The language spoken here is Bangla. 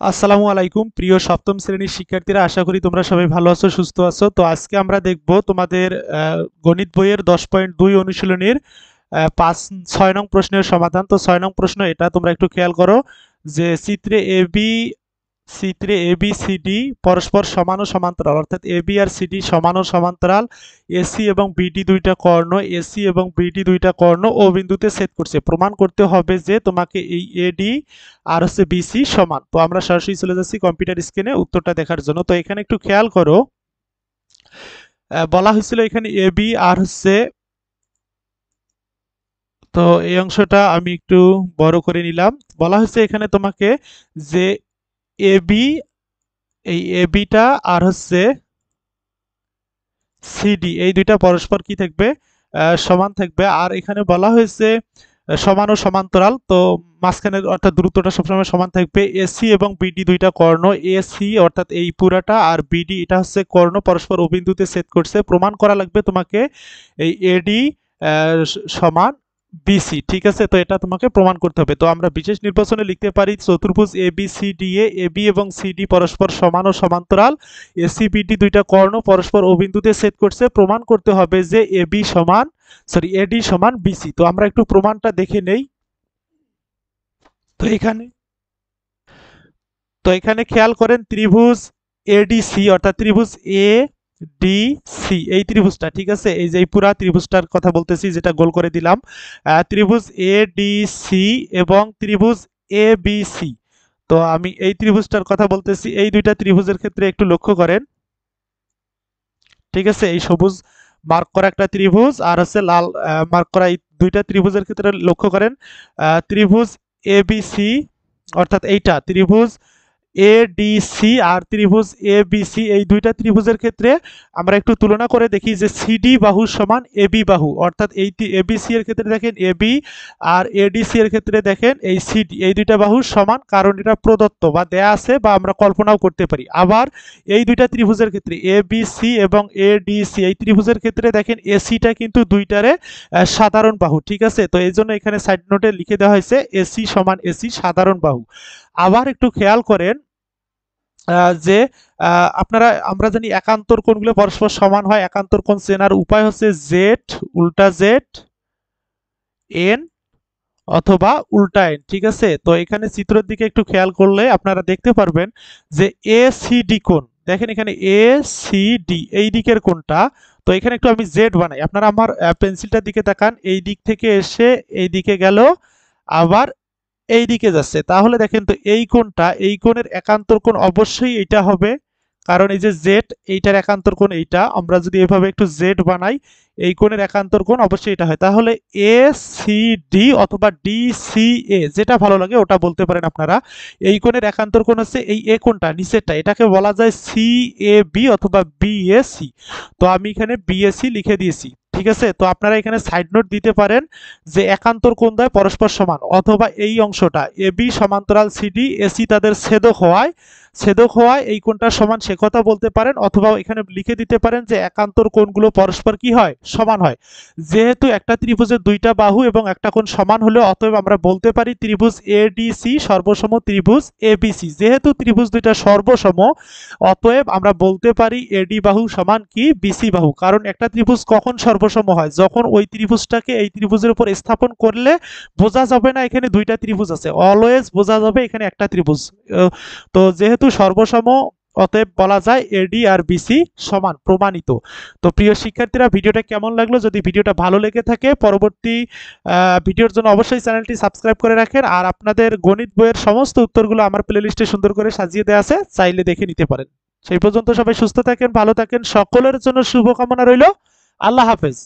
আসসালামু আলাইকুম প্রিয় সপ্তম শ্রেণীর শিক্ষার্থীরা, আশা করি তোমরা সবাই ভালো আছো, সুস্থ আছো। তো আজকে আমরা দেখব তোমাদের গণিত বইয়ের 10.2 অনুশীলনীর 6 নং প্রশ্নের সমাধান। তো 6 নং প্রশ্ন এটা, তোমরা একটু খেয়াল করো যে চিত্রে এ বি সি ডি পরস্পর সমান ও সমান্তরাল, অর্থাৎ এ বি আর সিডি সমান ও সমান্তরাল। এসি এবং বিডি দুইটা কর্ণ, এসি এবং বিডি দুইটা কর্ণ ও বিন্দুতে ছেদ করছে। প্রমাণ করতে হবে যে তোমাকে এই এডি আর হচ্ছে বিসি সমান। তো আমরা সরাসরি চলে যাচ্ছি কম্পিউটার স্ক্রিনে উত্তরটা দেখার জন্য। তো এখানে একটু খেয়াল করো, বলা হয়েছিল এখানে এ বি আর হচ্ছে, তো এই অংশটা আমি একটু বড় করে নিলাম। বলা হয়েছে এখানে তোমাকে যে এ বি, এই এ বিটা আর হচ্ছে সিডি এই দুইটা পরস্পর কি থাকবে, সমান থাকবে। আর এখানে বলা হয়েছে সমান ও সমান্তরাল, তো মাঝখানের অর্থাৎ দূরত্বটা সবসময় সমান থাকবে। এসি এবং বিডি দুইটা কর্ণ, এসি অর্থাৎ এই পুরাটা আর বিডি এটা হচ্ছে কর্ণ, পরস্পর অবিন্দুতে ছেদ করছে। প্রমাণ করা লাগবে তোমাকে এই এডি সমান বিসি। ঠিক আছে, তো এটা তোমাকে প্রমাণ করতে হবে। তো আমরা বিশেষ নির্বাচনে লিখতে পারি চতুর্ভুজ A B C D A B এবং সিডি পরস্পর সমান ও সমান্তরাল। এসি বিডি দুইটা কর্ণ পরস্পর অবিন্দুতে ছেদ করছে। প্রমাণ করতে হবে যে এডি সমান বিসি। তো আমরা একটু প্রমাণটা দেখে নেই। তো এখানে খেয়াল করেন, ত্রিভুজ এডিসি অর্থাৎ ত্রিভুজ এ ডি সি এই ত্রিভুজটা, ঠিক আছে, এই যে পুরা ত্রিভুজটার কথা বলতেছি যেটা গোল করে দিলাম, ত্রিভুজ এ ডি সি এবং ত্রিভুজ এ বি সি। তো আমি এই ত্রিভুজটার কথা বলতেছি। এই দুইটা ত্রিভুজের ক্ষেত্রে একটু লক্ষ্য করেন, ঠিক আছে, এই সবুজ মার্ক করা একটা ত্রিভুজ আর হচ্ছে লাল মার্ক করা এই দুইটা ত্রিভুজের ক্ষেত্রে লক্ষ্য করেন, ত্রিভুজ এ বি সি অর্থাৎ এইটা ত্রিভুজ এডিসি আর ত্রিভুজ এবিসি এই দুইটা ত্রিভুজের ক্ষেত্রে আমরা একটু তুলনা করে দেখি যে সিডি বাহু সমান এবি বাহু, অর্থাৎ এই এবিসি এর ক্ষেত্রে দেখেন এবি আর এডিসি এর ক্ষেত্রে দেখেন এই সিডি, এই দুইটা বাহু সমান, কারণ এটা প্রদত্ত বা দেয়া আছে বা আমরা কল্পনাও করতে পারি। আবার এই দুইটা ত্রিভুজের ক্ষেত্রে এবিসি এবং এডিসি এই ত্রিভুজের ক্ষেত্রে দেখেন এসিটা কিন্তু দুইটারে সাধারণ বাহু, ঠিক আছে। তো এই জন্য এখানে সাইড নোটে লিখে দেওয়া হয়েছে এসি সমান এসি সাধারণ বাহু। আবার একটু খেয়াল করেন যে আমরা জানি একান্তর কোণগুলো পরস্পর সমান হয়। একান্তর কোণ চেনার উপায় হচ্ছে জেড উল্টা জেড এন অথবা উল্টা এন, ঠিক আছে। তো এখানে চিত্রের দিকে একটু খেয়াল করলে আপনারা দেখতে পারবেন যে এ সি ডি কোণ, দেখেন এখানে এ সি ডি এই দিকের কোণটা। তো এখানে একটু আমি জেড বানাই, আপনারা আমার পেন্সিলটার দিকে তাকান, এই দিক থেকে এসে এই দিকে গেল, আবার এই দিকে যাচ্ছে। তাহলে দেখেন তো এই কোণটা, এই কোণের একান্তর কোণ অবশ্যই এইটা হবে, কারণ এই যে জেড এইটার একান্তর কোণ এইটা। আমরা যদি এভাবে একটু জেড বানাই, এই কোণের একান্তর কোণ অবশ্যই এটা হয়। তাহলে এ সি ডি অথবা ডি সি এ যেটা ভালো লাগে ওটা বলতে পারেন আপনারা। এই কোণের একান্তর কোণ হচ্ছে এই এ কোণটা নিচেরটা, এটাকে বলা যায় সি এ বি অথবা বি এ সি। তো আমি এখানে বিএসি লিখে দিয়েছি, ঠিক আছে। তো আপনারা এখানে সাইড নোট দিতে পারেন যে একান্তর কোণ দ্বয় পরস্পর সমান, অথবা এই অংশটা এবি সমান্তরাল সিডি এসি তাদের ছেদক হওয়ায় এই কোণটা সমান, সে কথা বলতে পারেন। অথবা এখানে লিখে দিতে পারেন যে একান্তর কোণগুলো পরস্পর কি হয়, সমান হয়। যেহেতু একটা ত্রিভুজের দুইটা বাহু এবং একটা কোণ সমান হলে অতএব আমরা বলতে পারি ত্রিভুজ এডিসি সর্বসম ত্রিভুজ এবিসি। যেহেতু ত্রিভুজ দুইটা সর্বসম, অতএব আমরা বলতে পারি এডি বাহু সমান কি বিসি বাহু। কারণ একটা ত্রিভুজ কখন সর্বসম হয়, যখন ওই ত্রিভুজটাকে এই ত্রিভুজের উপর স্থাপন করলে বোঝা যাবে না এখানে দুইটা ত্রিভুজ আছে, অলওয়েজ বোঝা যাবে এখানে একটা ত্রিভুজ। তো যেহেতু সর্বসম, অতএব বলা যায় এডি আর বিসি সমান, প্রমাণিত। তো প্রিয় শিক্ষার্থীরা, ভিডিওটা কেমন লাগলো? যদি ভিডিওটা ভালো লেগে থাকে পরবর্তী ভিডিওর জন্য অবশ্যই চ্যানেলটি সাবস্ক্রাইব করে রাখেন। আর আপনাদের গণিত বইয়ের সমস্ত উত্তরগুলো আমার প্লেলিস্টে সুন্দর করে সাজিয়ে দেওয়া আছে, চাইলে দেখে নিতে পারেন। সেই পর্যন্ত সবাই সুস্থ থাকেন, ভালো থাকেন, সকলের জন্য শুভকামনা রইল। আল্লাহ হাফেজ।